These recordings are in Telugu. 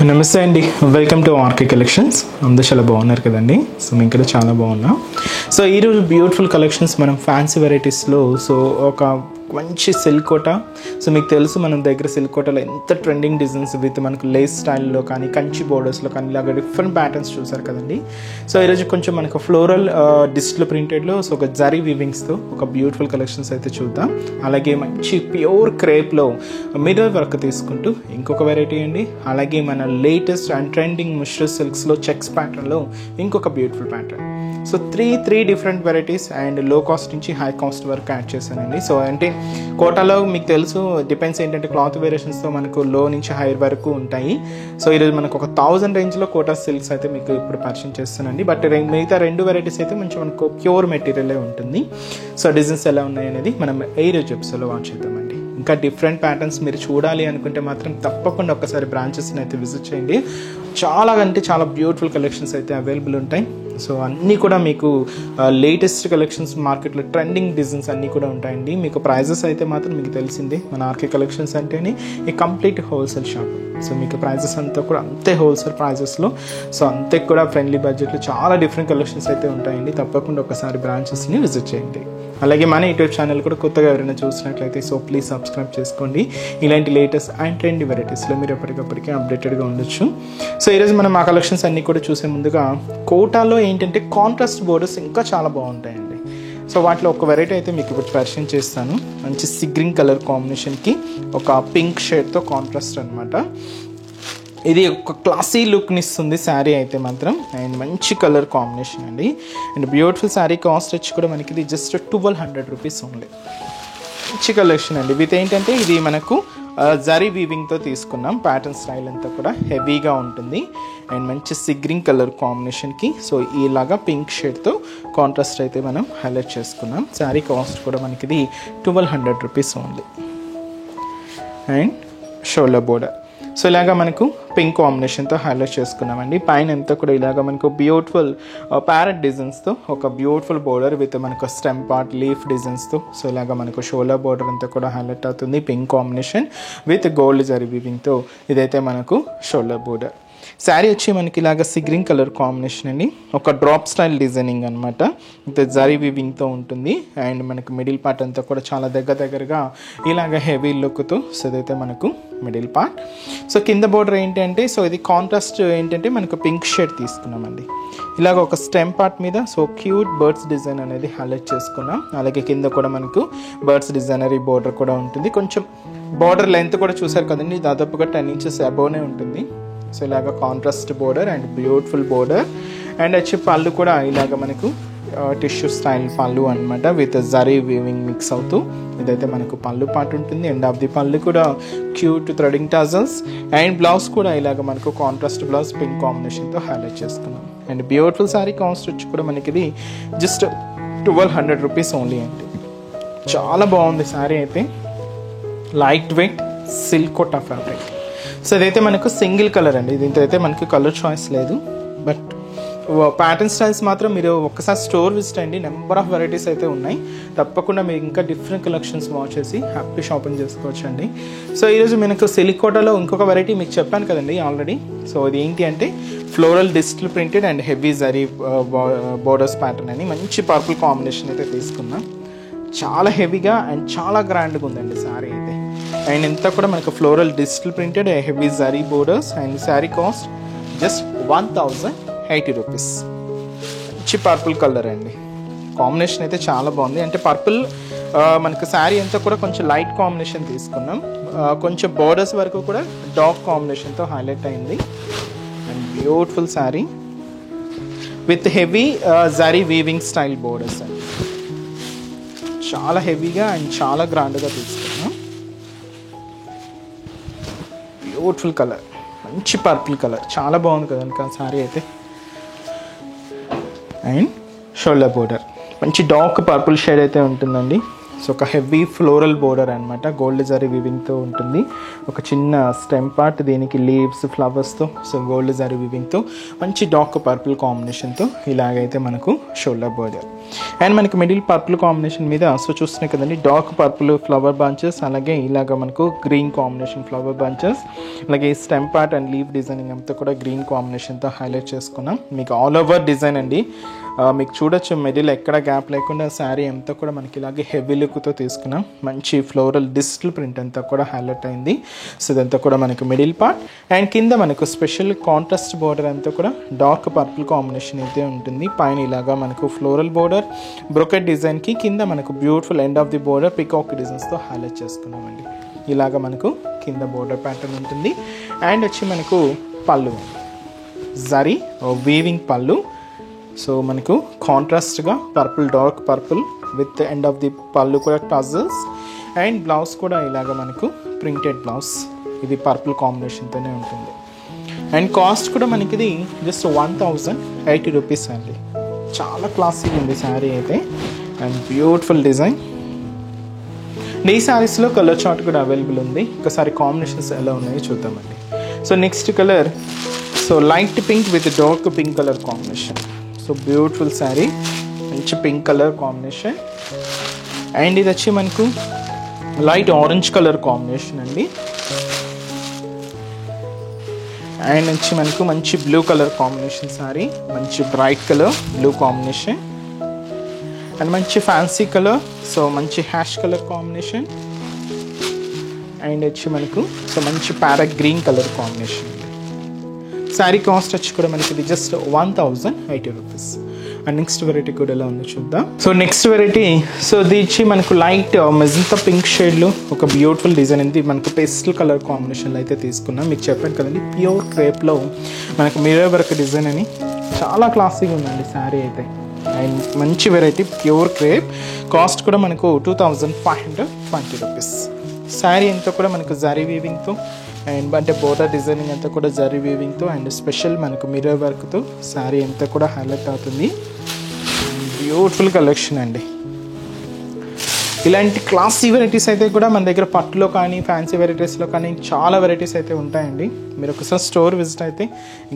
నమస్తే అండి, వెల్కమ్ టు ఆర్కే కలెక్షన్స్. అందరూ చాలా బాగున్నారు కదండి. సో మేము ఇక్కడ చాలా బాగున్నాం. సో ఈరోజు బ్యూటిఫుల్ కలెక్షన్స్ మనం ఫ్యాన్సీ వెరైటీస్లో ఒక మంచి సిల్క్ కోట. సో మీకు తెలుసు మన దగ్గర సిల్క్ కోటలో ఎంత ట్రెండింగ్ డిజైన్స్ విత్ మనకు లేస్ స్టైల్లో కానీ కంచి బోర్డర్స్లో కానీ ఇలాగ డిఫరెంట్ ప్యాటర్న్స్ చూసారు కదండి. సో ఈరోజు కొంచెం మనకు ఫ్లోరల్ డిజిటల్ ప్రింటెడ్లో ఒక జరీ వీవింగ్స్తో ఒక బ్యూటిఫుల్ కలెక్షన్స్ అయితే చూద్దాం. అలాగే మంచి ప్యూర్ క్రేప్లో మిర్రర్ వర్క్ తీసుకుంటూ ఇంకొక వెరైటీ అండి. అలాగే మన లేటెస్ట్ అండ్ ట్రెండింగ్ మిశ్రర్ సిల్క్స్లో చెక్స్ ప్యాటర్న్లో ఇంకొక beautiful pattern. So three different varieties and లో కాస్ట్ నుంచి హై కాస్ట్ వరకు యాడ్ చేశానండి. సో అంటే కోటాలో మీకు తెలుసు డిపెండ్స్ ఏంటంటే క్లాత్ వేరియేషన్స్తో మనకు లో నుంచి హై వరకు ఉంటాయి. సో ఈరోజు మనకు ఒక 1000 రేంజ్లో కోటా సిల్క్స్ అయితే మీకు ఇప్పుడు పరిచయం చేస్తానండి. బట్ మిగతా రెండు వెరైటీస్ అయితే మంచి మనకు ప్యూర్ మెటీరియలే ఉంటుంది. సో డిజైన్స్ ఎలా ఉన్నాయి అనేది మనం ఈ రోజు ఎపిసోడ్లో వాచ్ చేద్దామండి. ఇంకా డిఫరెంట్ ప్యాటర్న్స్ మీరు చూడాలి అనుకుంటే మాత్రం తప్పకుండా ఒకసారి బ్రాంచెస్ని అయితే విజిట్ చేయండి. చాలా అంటే చాలా బ్యూటిఫుల్ కలెక్షన్స్ అయితే అవైలబుల్ ఉంటాయి. సో అన్నీ కూడా మీకు లేటెస్ట్ కలెక్షన్స్, మార్కెట్లో ట్రెండింగ్ డిజైన్స్ అన్నీ కూడా ఉంటాయండి. మీకు ప్రైజెస్ అయితే మాత్రం మీకు తెలిసిందే, మన ఆర్కే కలెక్షన్స్ అంటేనే ఈ కంప్లీట్ హోల్సేల్ షాప్. సో మీకు ప్రైజెస్ అంతా కూడా అంతే హోల్సేల్ ప్రైజెస్లో, సో అంతే కూడా ఫ్రెండ్లీ బడ్జెట్లో చాలా డిఫరెంట్ కలెక్షన్స్ అయితే ఉంటాయండి. తప్పకుండా ఒకసారి బ్రాంచెస్ని విజిట్ చేయండి. అలాగే మన యూట్యూబ్ ఛానల్ కూడా కొత్తగా ఎవరైనా చూసినట్లయితే సో ప్లీజ్ సబ్స్క్రైబ్ చేసుకోండి. ఇలాంటి లేటెస్ట్ అండ్ ట్రెండీ వెరైటీస్లో మీరు ఎప్పటికప్పటికీ అప్డేటెడ్గా ఉండొచ్చు. సో ఈరోజు మనం ఆ కలెక్షన్స్ అన్నీ కూడా చూసే ముందుగా కోటాలో ఏంటంటే కాంట్రాస్ట్ బోర్డర్స్ ఇంకా చాలా బాగుంటాయండి. సో వాటిలో ఒక వెరైటీ అయితే మీకు ఇప్పుడు పరిచయం చేస్తాను. మంచి సీ గ్రీన్ కలర్ కాంబినేషన్కి ఒక పింక్ షేడ్తో కాంట్రాస్ట్ అనమాట. ఇది ఒక క్లాసీ లుక్ని ఇస్తుంది శారీ అయితే మాత్రం. అండ్ మంచి కలర్ కాంబినేషన్ అండి. అండ్ బ్యూటిఫుల్ శారీ కాస్ట్ వచ్చి కూడా మనకి ఇది జస్ట్ 1200 రూపీస్ ఓన్లీ. మంచి కలెక్షన్ అండి. విత్ ఏంటంటే ఇది మనకు జరీ వీవింగ్తో తీసుకున్నాం. ప్యాటర్న్ స్టైల్ అంతా కూడా హెవీగా ఉంటుంది. అండ్ మంచి సీ గ్రీన్ కలర్ కాంబినేషన్కి సో ఇలాగా పింక్ షేడ్తో కాంట్రాస్ట్ అయితే మనం హైలైట్ చేసుకున్నాం. శారీ కాస్ట్ కూడా మనకి ఇది 1200 rupees only. And shoulder border so ఇలాగా మనకు పింక్ కాంబినేషన్తో హైలైట్ చేసుకున్నామండి. పైన అంతా కూడా ఇలాగ మనకు బ్యూటిఫుల్ ప్యారెట్ డిజైన్స్తో ఒక బ్యూటిఫుల్ బోర్డర్ విత్ మనకు స్టెమ్ పార్ట్ లీఫ్ డిజైన్స్తో సో ఇలాగ మనకు షోల్డర్ బోర్డర్ అంతా కూడా హైలైట్ అవుతుంది. Pink combination with gold zari వీవింగ్తో ఇదైతే మనకు షోల్డర్ బోర్డర్. శారీ వచ్చి మనకి ఇలాగ సీ గ్రీన్ కలర్ కాంబినేషన్ అండి. ఒక డ్రాప్ స్టైల్ డిజైనింగ్ అనమాట. విత్ జరీ వీవింగ్తో ఉంటుంది. అండ్ మనకు మిడిల్ పార్ట్ అంతా కూడా చాలా దగ్గరగా ఇలాగ హెవీ లుక్తో సో ఇదైతే మనకు మిడిల్ పార్ట్. సో కింద బోర్డర్ ఏంటంటే సో ఇది కాంట్రాస్ట్ ఏంటంటే మనకు పింక్ షేడ్ తీసుకున్నామండి. ఇలాగ ఒక స్టెమ్ పార్ట్ మీద సో క్యూట్ బర్డ్స్ డిజైన్ అనేది హైలైట్ చేసుకున్నాం. అలాగే కింద కూడా మనకు బర్డ్స్ డిజైనరీ బోర్డర్ కూడా ఉంటుంది. కొంచెం బోర్డర్ లెంత్ కూడా చూసారు కదండి, దాదాపుగా 10 ఇంచెస్ అబోవ్నే ఉంటుంది. సో ఇలాగ contrast border and beautiful border. And వచ్చి పళ్ళు కూడా ఇలాగ మనకు టిష్యూ స్టైల్ పళ్ళు అనమాట విత్ జరీ వీవింగ్ మిక్స్ అవుతూ ఇదైతే మనకు పళ్ళు పాటు ఉంటుంది. ఎండ్ ఆఫ్ ది పళ్ళు కూడా cute threading tassels. And blouse కూడా ఇలాగ మనకు కాంట్రాస్ట్ బ్లౌజ్ పింక్ కాంబినేషన్తో హైలైట్ చేసుకున్నాం. అండ్ బ్యూటిఫుల్ శారీ కాస్ట్ వచ్చి కూడా మనకి ఇది జస్ట్ 1200 రూపీస్ ఓన్లీ అండి. చాలా బాగుంది శారీ అయితే. Light weight silk Kota fabric. So ఇదైతే మనకు సింగిల్ కలర్ అండి. దీంతో అయితే మనకి కలర్ చాయిస్ లేదు. బట్ ప్యాటర్న్ స్టైల్స్ మాత్రం మీరు ఒక్కసారి స్టోర్ విజిట్ అండి. నెంబర్ ఆఫ్ వెరైటీస్ అయితే ఉన్నాయి. తప్పకుండా మీరు ఇంకా డిఫరెంట్ కలెక్షన్స్ వాచ్ చేసి హ్యాపీ షాపింగ్ చేసుకోవచ్చు అండి. సో ఈరోజు మనకు సిల్క్ కోటాలో ఇంకొక వెరైటీ మీకు చెప్పాను కదండి ఆల్రెడీ. సో ఇది ఏంటి అంటే floral digital printed and heavy zari borders pattern అని మంచి పర్పుల్ కాంబినేషన్ అయితే తీసుకున్నాం. చాలా హెవీగా అండ్ చాలా గ్రాండ్గా ఉందండి శారీ అయితే. అండ్ ఇంత కూడా మనకు floral digital printed heavy zari borders. And sari cost just 1080 rupees. మంచి పర్పుల్ కలర్ అండి. కాంబినేషన్ అయితే చాలా బాగుంది. అంటే పర్పుల్ మనకు శారీ అంతా కూడా కొంచెం లైట్ కాంబినేషన్ తీసుకున్నాం. కొంచెం బోర్డర్స్ వరకు కూడా డార్క్ కాంబినేషన్తో హైలైట్ అయింది. And beautiful sari with heavy zari weaving style borders అండి. చాలా హెవీగా అండ్ చాలా గ్రాండ్గా తీసుకున్నాం. బ్యూటిఫుల్ కలర్, మంచి పర్పుల్ కలర్, చాలా బాగుంది కదండి శారీ అయితే. అండ్ షోల్డర్ బోర్డర్ మంచి డార్క్ పర్పుల్ షేడ్ అయితే ఉంటుందండి. సో ఒక హెవీ ఫ్లోరల్ బోర్డర్ అనమాట, గోల్డ్ జరీ వీవింగ్తో ఉంటుంది. ఒక చిన్న స్టెమ్ పార్ట్, దీనికి లీవ్స్ ఫ్లవర్స్తో, సో గోల్డ్ జరీ వీవింగ్తో మంచి డార్క్ పర్పుల్ కాంబినేషన్తో ఇలాగైతే మనకు షోల్డర్ బోర్డర్. అండ్ మనకి మిడిల్ పర్పుల్ కాంబినేషన్ మీద సో చూస్తున్నాయి కదండి, డార్క్ పర్పుల్ ఫ్లవర్ బంచెస్, అలాగే ఇలాగ మనకు గ్రీన్ కాంబినేషన్ ఫ్లవర్ బంచెస్, అలాగే stem part and leave designing అంతా కూడా గ్రీన్ కాంబినేషన్తో హైలైట్ చేసుకున్నాం. మీకు ఆల్ ఓవర్ డిజైన్ అండి, మీకు చూడొచ్చు మిడిల్ ఎక్కడ గ్యాప్ లేకుండా శారీ అంతా కూడా మనకి ఇలాగే హెవీ లుక్తో తీసుకున్నాం. మంచి ఫ్లోరల్ డిజిటల్ ప్రింట్ అంతా కూడా హైలైట్ అయింది. సో ఇదంతా కూడా మనకు మిడిల్ పార్ట్. అండ్ కింద మనకు స్పెషల్ కాంట్రాస్ట్ బోర్డర్ అంతా కూడా డార్క్ పర్పుల్ కాంబినేషన్ అయితే ఉంటుంది. పైన ఇలాగా మనకు ఫ్లోరల్ బోర్డర్ బ్రోకెట్ డిజైన్కి, కింద మనకు beautiful end of the border peacock డిజైన్స్తో హైలైట్ చేసుకున్నామండి. ఇలాగ మనకు కింద బోర్డర్ ప్యాటర్న్ ఉంటుంది. అండ్ వచ్చి మనకు పళ్ళు జరీ వీవింగ్ పళ్ళు. సో మనకు కాంట్రాస్ట్గా purple, dark purple with end of the పళ్ళు కూడా టజల్స్. అండ్ బ్లౌజ్ కూడా ఇలాగ మనకు ప్రింటెడ్ బ్లౌజ్, ఇది పర్పుల్ కాంబినేషన్తోనే ఉంటుంది. అండ్ కాస్ట్ కూడా మనకి ఇది జస్ట్ 1080 రూపీస్ అండి. చాలా క్లాసిక్ ఉంది శారీ అయితే, అండ్ బ్యూటిఫుల్ డిజైన్. ఈ శారీస్లో కలర్ చార్ట్ కూడా అవైలబుల్ ఉంది. ఒకసారి కాంబినేషన్స్ ఎలా ఉన్నాయో చూద్దామండి. So next colour, so light pink with dark pink colour combination. So beautiful sari, మంచి పింక్ కలర్ కాంబినేషన్. అండ్ ఇది వచ్చి మనకు లైట్ ఆరెంజ్ కలర్ కాంబినేషన్ అండి. అండ్ వచ్చి మనకు మంచి బ్లూ కలర్ కాంబినేషన్ శారీ, మంచి bright colour blue combination. And మంచి ఫ్యాన్సీ కలర్, సో మంచి హ్యాష్ కలర్ కాంబినేషన్. అండ్ వచ్చి మనకు సో మంచి parrot green colour combination. Sari cost వచ్చి కూడా మనకి ఇది just 1080 rupees. And next variety కూడా ఎలా ఉందో చూద్దాం. సో నెక్స్ట్ వెరైటీ, సో ఇది ఇచ్చి మనకు లైట్ మెజంతా పింక్ షేడ్లో ఒక బ్యూటిఫుల్ డిజైన్ ఉంది. మనకు పేస్టల్ కలర్ కాంబినేషన్లో అయితే తీసుకున్నాం. మీకు చెప్పాను కదండి, ప్యూర్ క్రేప్లో మనకు మిర్రర్ వర్క్ డిజైన్ అని చాలా క్లాసిక్గా ఉందండి శారీ అయితే. అండ్ మంచి వెరైటీ ప్యూర్ క్రేప్. కాస్ట్ కూడా మనకు 2520 రూపీస్. శారీ అంతా కూడా మనకు జరీ వీవింగ్తో అండ్ అంటే బోర్డర్ డిజైనింగ్ అంతా కూడా జరీ వీవింగ్తో అండ్ స్పెషల్ మనకు మిర్రర్ వర్క్తో శారీ అంతా కూడా హైలైట్ అవుతుంది. బ్యూటిఫుల్ కలెక్షన్ అండి. ఇలాంటి క్లాసీ వెరైటీస్ అయితే కూడా మన దగ్గర పట్టులో కానీ ఫ్యాన్సీ వెరైటీస్లో కానీ చాలా వెరైటీస్ అయితే ఉంటాయండి. మీరు ఒకసారి స్టోర్ విజిట్ అయితే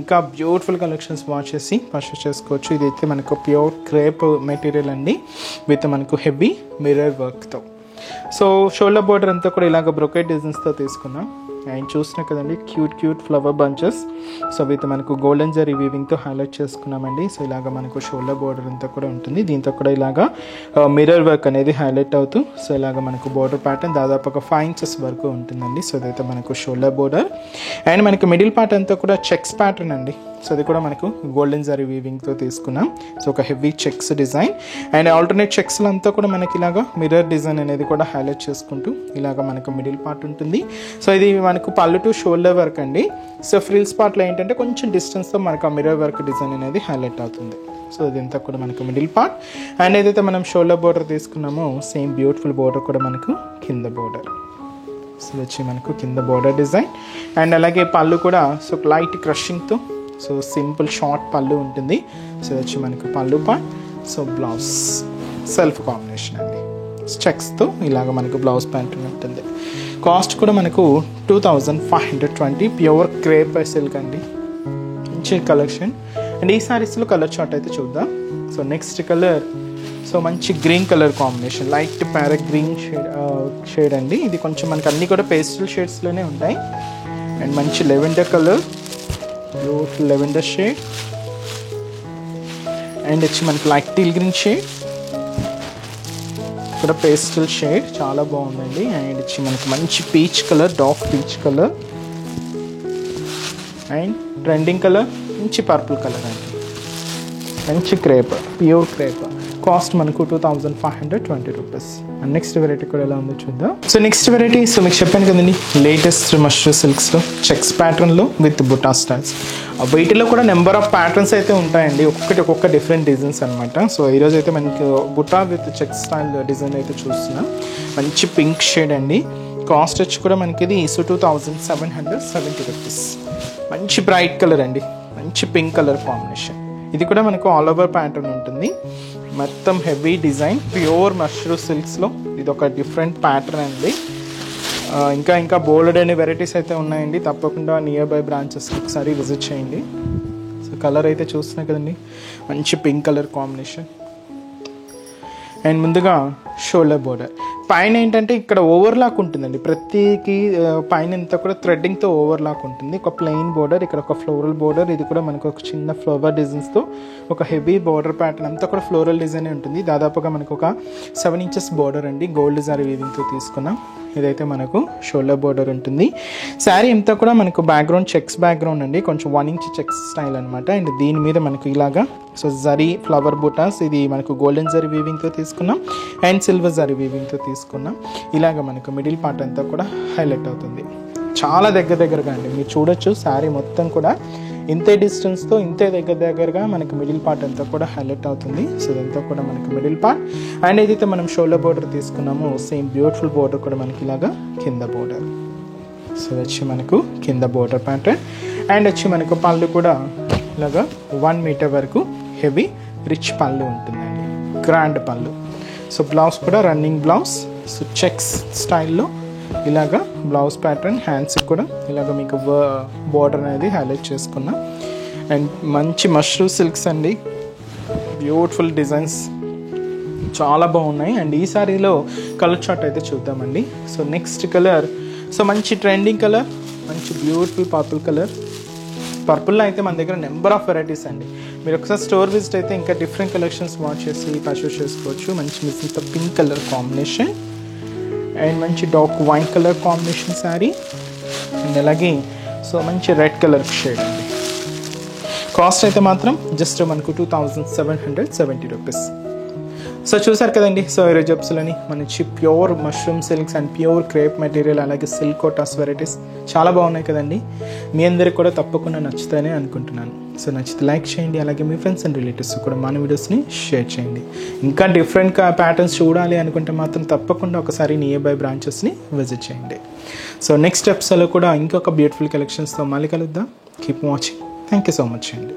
ఇంకా బ్యూటిఫుల్ కలెక్షన్స్ వాచ్ చేసి పర్చేస్ చేసుకోవచ్చు. ఇదైతే మనకు ప్యూర్ క్రేప్ మెటీరియల్ అండి విత్ మనకు హెవీ మిర్రర్ వర్క్తో. సో షోల్డర్ బోర్డర్ అంతా కూడా ఇలాగ బ్రొకెట్ డిజైన్స్తో తీసుకున్నాం. అండ్ చూసినా కదండి cute flower bunches, so with మనకు గోల్డెన్ జరీ వీవింగ్తో హైలైట్ చేసుకున్నామండి. సో ఇలాగ మనకు షోల్డర్ బోర్డర్ అంతా కూడా ఉంటుంది. దీంతో కూడా ఇలాగా మిర్రర్ వర్క్ అనేది హైలైట్ అవుతూ సో ఇలాగ మనకు బోర్డర్ ప్యాటర్న్ దాదాపు ఒక 5 ఇంచెస్ వరకు ఉంటుందండి. సో అదైతే మనకు షోల్డర్ బోర్డర్. అండ్ మనకి మిడిల్ పార్ట్ అంతా కూడా చెక్స్ ప్యాటర్న్ అండి. సో అది కూడా మనకు గోల్డెన్ జరీ వీవింగ్తో తీసుకున్నాం. సో ఒక heavy checks design and alternate చెక్స్లో అంతా కూడా మనకి ఇలాగా మిర్రర్ డిజైన్ అనేది కూడా హైలైట్ చేసుకుంటూ ఇలాగ మనకు మిడిల్ పార్ట్ ఉంటుంది. సో ఇది మనకు పళ్ళు టు షోల్డర్ వర్క్ అండి. సో ఫ్రిల్స్ పార్ట్లో ఏంటంటే కొంచెం డిస్టెన్స్తో మనకు ఆ మిర్రర్ వర్క్ డిజైన్ అనేది హైలైట్ అవుతుంది. సో ఇదంతా కూడా మనకు మిడిల్ పార్ట్. అండ్ ఏదైతే మనం షోల్డర్ బోర్డర్ తీసుకున్నామో సేమ్ బ్యూటిఫుల్ బోర్డర్ కూడా మనకు కింద బోర్డర్. సో వచ్చి మనకు కింద బోర్డర్ డిజైన్. అండ్ అలాగే పళ్ళు కూడా సో లైట్ క్రషింగ్తో సో సింపుల్ షార్ట్ పళ్ళు ఉంటుంది. సో వచ్చి మనకు పళ్ళు part. So blouse self combination అండి, చెక్స్తో ఇలాగ మనకు బ్లౌజ్ ప్యాంట్ ఉంటుంది. కాస్ట్ కూడా మనకు 2520 ప్యూర్ క్రేప్ సిల్క్ అండి. మంచి కలెక్షన్. అండ్ ఈ సారీస్లో కలర్ చార్ట్ అయితే చూద్దాం. సో నెక్స్ట్ కలర్, సో మంచి green colour combination, light parrot green shade అండి. ఇది కొంచెం మనకి అన్నీ కూడా పేస్టల్ షేడ్స్లోనే ఉంటాయి. అండ్ మంచి lavender colour, beautiful lavender shade. And వచ్చి మనకి లైట్ టీల్ గ్రీన్ షేడ్, ఇక్కడ పేస్టల్ షేడ్ చాలా బాగుందండి. అండ్ వచ్చి మనకి మంచి peach colour, dark peach colour. And trending colour మంచి పర్పుల్ కలర్ అండి. మంచి క్రేప్, ప్యూర్ క్రేప్. కాస్ట్ మనకు 2520 రూపీస్. అండ్ నెక్స్ట్ వెరైటీ కూడా ఎలా ఉందో చూద్దాం. సో నెక్స్ట్ వెరైటీ, సో మీకు చెప్పాను కదండి లేటెస్ట్ మష్రూమ్ సిల్క్స్లో చెక్స్ ప్యాటర్న్లో విత్ బుటా స్టైల్స్. వీటిలో కూడా నెంబర్ ఆఫ్ ప్యాటర్న్స్ అయితే ఉంటాయండి, ఒక్కొక్క డిఫరెంట్ డిజైన్స్ అనమాట. సో ఈరోజు అయితే మనకి బుటా విత్ చెక్ స్టైల్ డిజైన్ అయితే చూస్తున్నాం. మంచి పింక్ షేడ్ అండి. కాస్ట్ వచ్చి కూడా మనకి ఇది 2770 రూపీస్. మంచి బ్రైట్ కలర్ అండి, మంచి పింక్ కలర్ కాంబినేషన్. ఇది కూడా మనకు ఆల్ ఓవర్ ప్యాటర్న్ ఉంటుంది, మొత్తం హెవీ డిజైన్ ప్యూర్ మష్రూమ్ సిల్క్స్లో. ఇది ఒక డిఫరెంట్ ప్యాటర్న్ అండి. ఇంకా బోల్డ్ అనే వెరైటీస్ అయితే ఉన్నాయండి. తప్పకుండా నియర్ బై బ్రాంచెస్కి ఒకసారి విజిట్ చేయండి. సో కలర్ అయితే చూస్తున్నాయి కదండి, మంచి పింక్ కలర్ కాంబినేషన్. అండ్ ముందుగా షోల్డర్ బోర్డర్ పైన ఏంటంటే ఇక్కడ ఓవర్లాక్ ఉంటుందండి, ప్రతికి పైన అంతా కూడా థ్రెడ్డింగ్తో ఓవర్లాక్ ఉంటుంది. ఒక ప్లెయిన్ బోర్డర్, ఇక్కడ ఒక ఫ్లోరల్ బోర్డర్, ఇది కూడా మనకు ఒక చిన్న ఫ్లవర్ డిజైన్స్తో ఒక హెవీ బోర్డర్ ప్యాటర్న్ అంతా కూడా ఫ్లోరల్ డిజైన్ ఉంటుంది. దాదాపుగా మనకు ఒక 7 inches బోర్డర్ అండి, గోల్డ్ జరీ వీవింగ్తో తీసుకున్నాం. ఇదైతే మనకు షోల్డర్ బోర్డర్ ఉంటుంది. శారీ అంతా కూడా మనకు బ్యాక్గ్రౌండ్ చెక్స్ బ్యాక్గ్రౌండ్ అండి, కొంచెం 1 inch చెక్స్ స్టైల్ అనమాట. అండ్ దీని మీద మనకు ఇలాగా సో జరీ ఫ్లవర్ బుటాస్, ఇది మనకు గోల్డెన్ జరీ వీవింగ్తో తీసుకున్నాం అండ్ సిల్వర్ జరీ వీవింగ్తో తీసుకున్నాం. ఇలాగ మనకు మిడిల్ పార్ట్ అంతా కూడా హైలైట్ అవుతుంది. చాలా దగ్గరగా అండి, మీరు చూడొచ్చు శారీ మొత్తం కూడా ఇంతే డిస్టెన్స్తో ఇంతే దగ్గరగా మనకి మిడిల్ పార్ట్ అంతా కూడా హైలైట్ అవుతుంది. సో ఇదంతా కూడా మనకి మిడిల్ పార్ట్. అండ్ ఏదైతే మనం షోల్డర్ బోర్డర్ తీసుకున్నామో సేమ్ బ్యూటిఫుల్ బోర్డర్ కూడా మనకి ఇలాగా కింద బోర్డర్. సో వచ్చి మనకు కింద బోర్డర్ ప్యాటర్న్. అండ్ వచ్చి మనకు పళ్ళు కూడా ఇలాగా 1 meter వరకు హెవీ రిచ్ పళ్ళు ఉంటుందండి, గ్రాండ్ పళ్ళు. సో బ్లౌజ్ కూడా రన్నింగ్ బ్లౌజ్, సో చెక్స్ స్టైల్లో ఇలాగా బ్లౌజ్ ప్యాటర్న్. హ్యాండ్స్కి కూడా ఇలాగ మీకు బోర్డర్ అనేది హైలైట్ చేసుకున్నాం. అండ్ మంచి మష్రూమ్ సిల్క్స్ అండి, బ్యూటిఫుల్ డిజైన్స్ చాలా బాగున్నాయి. అండ్ ఈ సారీలో కలర్ చార్ట్ అయితే చూద్దామండి. సో నెక్స్ట్ కలర్, సో మంచి ట్రెండింగ్ కలర్, మంచి బ్యూటిఫుల్ పర్పుల్ కలర్. పర్పుల్లో అయితే మన దగ్గర నెంబర్ ఆఫ్ వెరైటీస్ అండి. మీరు ఒకసారి స్టోర్ విజిట్ అయితే ఇంకా డిఫరెంట్ కలెక్షన్స్ వాచ్ చేసి పర్చేస్ చేసుకోవచ్చు. మంచి మిస్ పింక్ కలర్ కాంబినేషన్ అండ్ మంచి dark wine colour combination sari. And అలాగే సో మంచి రెడ్ కలర్ షేడ్ అండి. కాస్ట్ అయితే మాత్రం జస్ట్ మనకు 2770 రూపీస్. సో చూసారు కదండి. సో ఈరోజు ఎపిసోడ్లోని మంచి pure mushroom silks and pure crepe material, అలాగే సిల్క్ కోటాస్ వెరైటీస్ చాలా బాగున్నాయి కదండి. మీ అందరికి కూడా తప్పకుండా నచ్చుతాయని అనుకుంటున్నాను. సో నచ్చితే లైక్ చేయండి, అలాగే మీ ఫ్రెండ్స్ అండ్ రిలేటివ్స్ కూడా మన వీడియోస్ని షేర్ చేయండి. ఇంకా డిఫరెంట్ ప్యాటర్న్స్ చూడాలి అనుకుంటే మాత్రం తప్పకుండా ఒకసారి నియర్ బై బ్రాంచెస్ని విజిట్ చేయండి. సో నెక్స్ట్ ఎపిసోడ్లో కూడా ఇంకొక బ్యూటిఫుల్ కలెక్షన్స్తో మళ్ళీ కలుద్దాం. Keep watching. Thank you so much అండి.